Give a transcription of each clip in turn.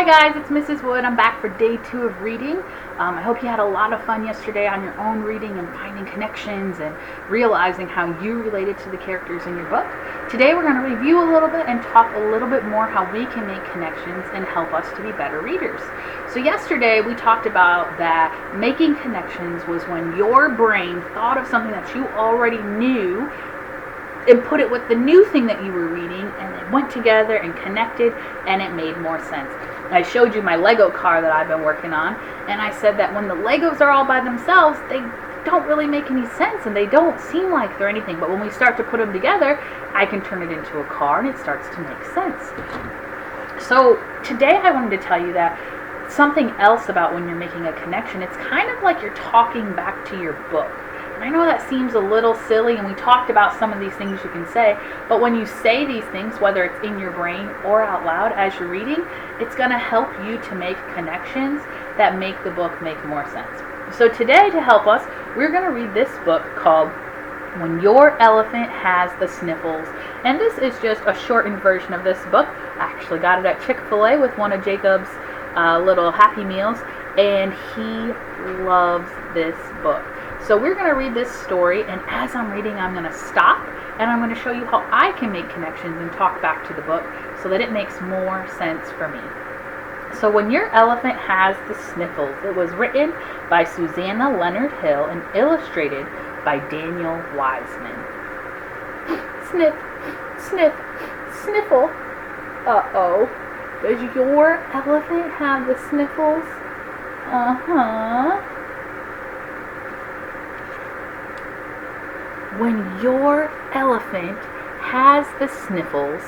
guys, it's Mrs. Wood. I'm back for day 2 of reading. I hope you had a lot of fun yesterday on your own reading and finding connections and realizing how you related to the characters in your book. Today we're going to review a little bit and talk a little bit more how we can make connections and help us to be better readers. So yesterday we talked about that making connections was when your brain thought of something that you already knew and put it with the new thing that you were reading, and it went together and connected, and it made more sense. I showed you my Lego car that I've been working on, and I said that when the Legos are all by themselves, they don't really make any sense, and they don't seem like they're anything. But when we start to put them together, I can turn it into a car, and it starts to make sense. So today I wanted to tell you that something else about when you're making a connection, it's kind of like you're talking back to your book. I know that seems a little silly, and we talked about some of these things you can say, but when you say these things, whether it's in your brain or out loud as you're reading, it's going to help you to make connections that make the book make more sense. So today, to help us, we're going to read this book called When Your Elephant Has the Sniffles. And this is just a shortened version of this book. I actually got it at Chick-fil-A with one of Jacob's little Happy Meals, and he loves this book. So we're going to read this story, and as I'm reading, I'm going to stop, and I'm going to show you how I can make connections and talk back to the book so that it makes more sense for me. So When Your Elephant Has the Sniffles, it was written by Susanna Leonard Hill and illustrated by Daniel Wiseman. Sniff, sniff, sniffle. Uh-oh. Does your elephant have the sniffles? Uh-huh. When your elephant has the sniffles,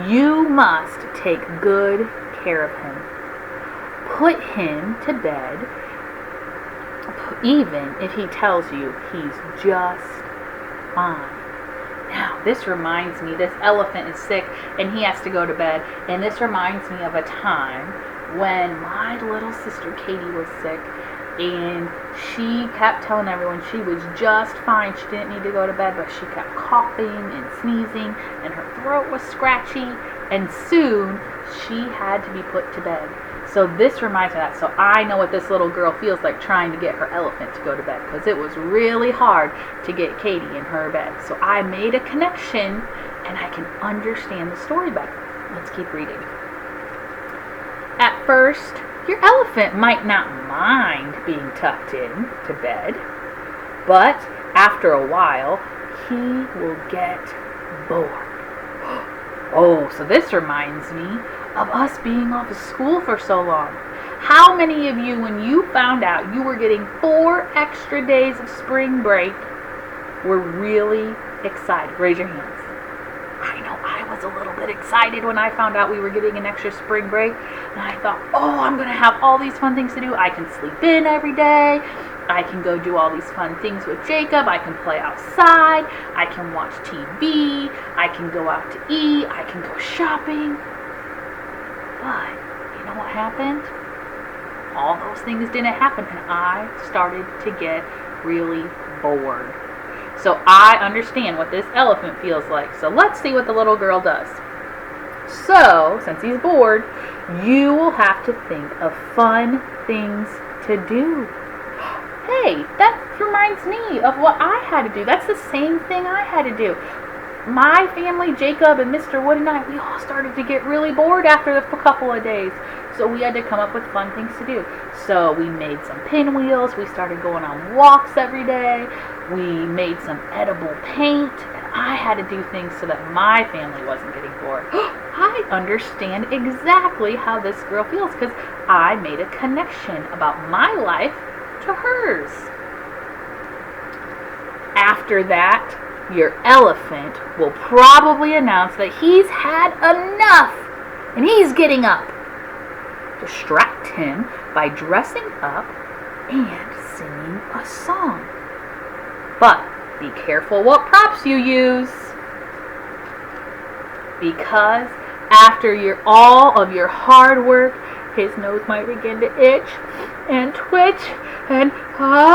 you must take good care of him. Put him to bed, even if he tells you he's just fine. Now, this reminds me, this elephant is sick and he has to go to bed, and this reminds me of a time when my little sister Katie was sick, and she kept telling everyone she was just fine. She didn't need to go to bed, but she kept coughing and sneezing, and her throat was scratchy, and soon she had to be put to bed. So this reminds me of that. So I know what this little girl feels like trying to get her elephant to go to bed, because it was really hard to get Katie in her bed. So I made a connection, and I can understand the story better. Let's keep reading. At first, your elephant might not mind being tucked in to bed, but after a while, he will get bored. Oh, so this reminds me of us being off of school for so long. How many of you, when you found out you were getting 4 extra days of spring break, were really excited? Raise your hands. I know I was a little bit excited when I found out we were getting an extra spring break, and I thought, oh, I'm going to have all these fun things to do. I can sleep in every day. I can go do all these fun things with Jacob. I can play outside. I can watch TV. I can go out to eat. I can go shopping. But you know what happened? All those things didn't happen, and I started to get really bored. So I understand what this elephant feels like. So let's see what the little girl does. So, since he's bored, you will have to think of fun things to do. Hey, that reminds me of what I had to do. That's the same thing I had to do. My family, Jacob and Mr. Wood and I, we all started to get really bored after a couple of days. So we had to come up with fun things to do. So we made some pinwheels. We started going on walks every day. We made some edible paint. And I had to do things so that my family wasn't getting bored. I understand exactly how this girl feels, because I made a connection about my life to hers. After that, your elephant will probably announce that he's had enough and he's getting up. Distract him by dressing up and singing a song. But be careful what props you use, because after all of your hard work, his nose might begin to itch and twitch and achoo!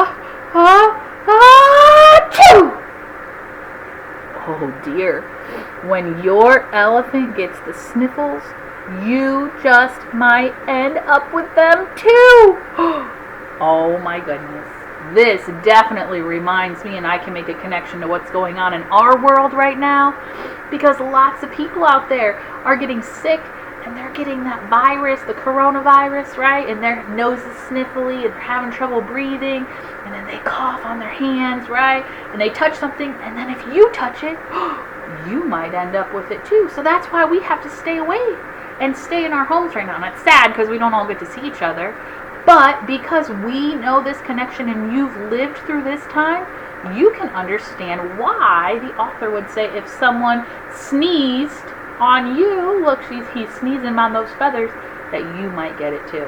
Oh dear. When your elephant gets the sniffles, you just might end up with them too. Oh my goodness. This definitely reminds me, and I can make a connection to what's going on in our world right now, because lots of people out there are getting sick, and they're getting that virus, the coronavirus, right? And their nose is sniffly, and they're having trouble breathing, and then they cough on their hands, right? And they touch something, and then if you touch it, you might end up with it too. So that's why we have to stay away and stay in our homes right now. And it's sad because we don't all get to see each other. But because we know this connection and you've lived through this time, you can understand why the author would say if someone sneezed on you, look, he's sneezing on those feathers, that you might get it too.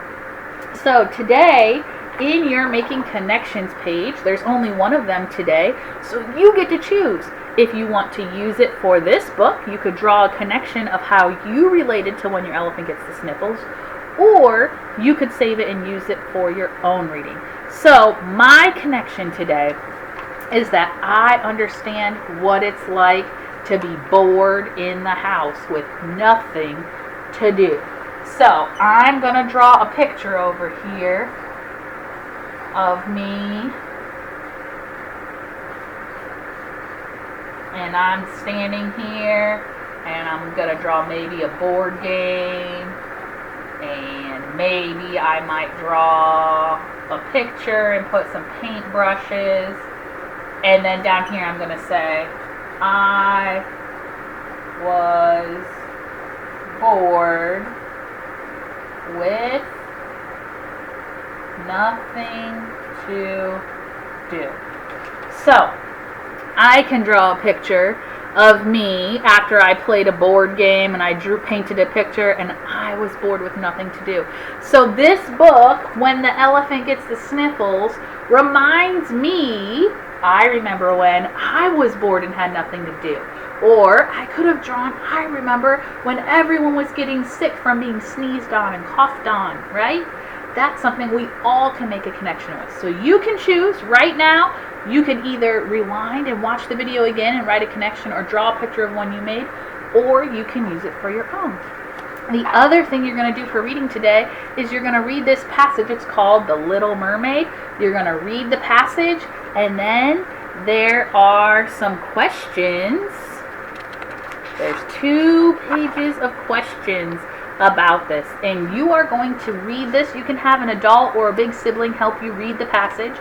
So today, in your Making Connections page, there's only one of them today, so you get to choose. If you want to use it for this book, you could draw a connection of how you related to when your elephant gets the sniffles, or you could save it and use it for your own reading. So my connection today is that I understand what it's like to be bored in the house with nothing to do. So I'm going to draw a picture over here of me, and I'm standing here, and I'm going to draw maybe a board game, and maybe I might draw a picture and put some paint brushes, and then down here I'm going to say, I was bored with nothing to do. So, I can draw a picture of me after I played a board game and I painted a picture and I was bored with nothing to do. So this book, When the Elephant Gets the Sniffles, reminds me, I remember when I was bored and had nothing to do. Or I could have drawn, I remember when everyone was getting sick from being sneezed on and coughed on, right? That's something we all can make a connection with. So you can choose right now. You can either rewind and watch the video again and write a connection or draw a picture of one you made, or you can use it for your own. The other thing you're going to do for reading today is you're going to read this passage. It's called The Little Mermaid. You're going to read the passage, and then there are some questions. There's 2 pages of questions about this, and you are going to read this. You can have an adult or a big sibling help you read the passage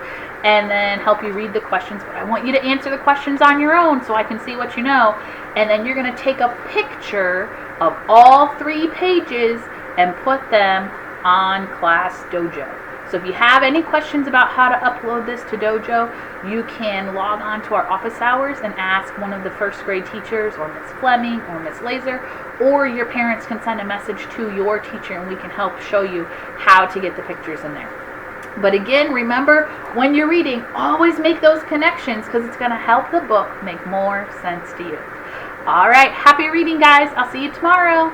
and then help you read the questions, but I want you to answer the questions on your own so I can see what you know. And then you're going to take a picture of all 3 pages and put them on Class Dojo. So if you have any questions about how to upload this to Dojo, you can log on to our office hours and ask one of the first grade teachers, or Miss Fleming or Miss Laser, or your parents can send a message to your teacher and we can help show you how to get the pictures in there. But again, remember, when you're reading, always make those connections because it's going to help the book make more sense to you. All right, happy reading, guys. I'll see you tomorrow.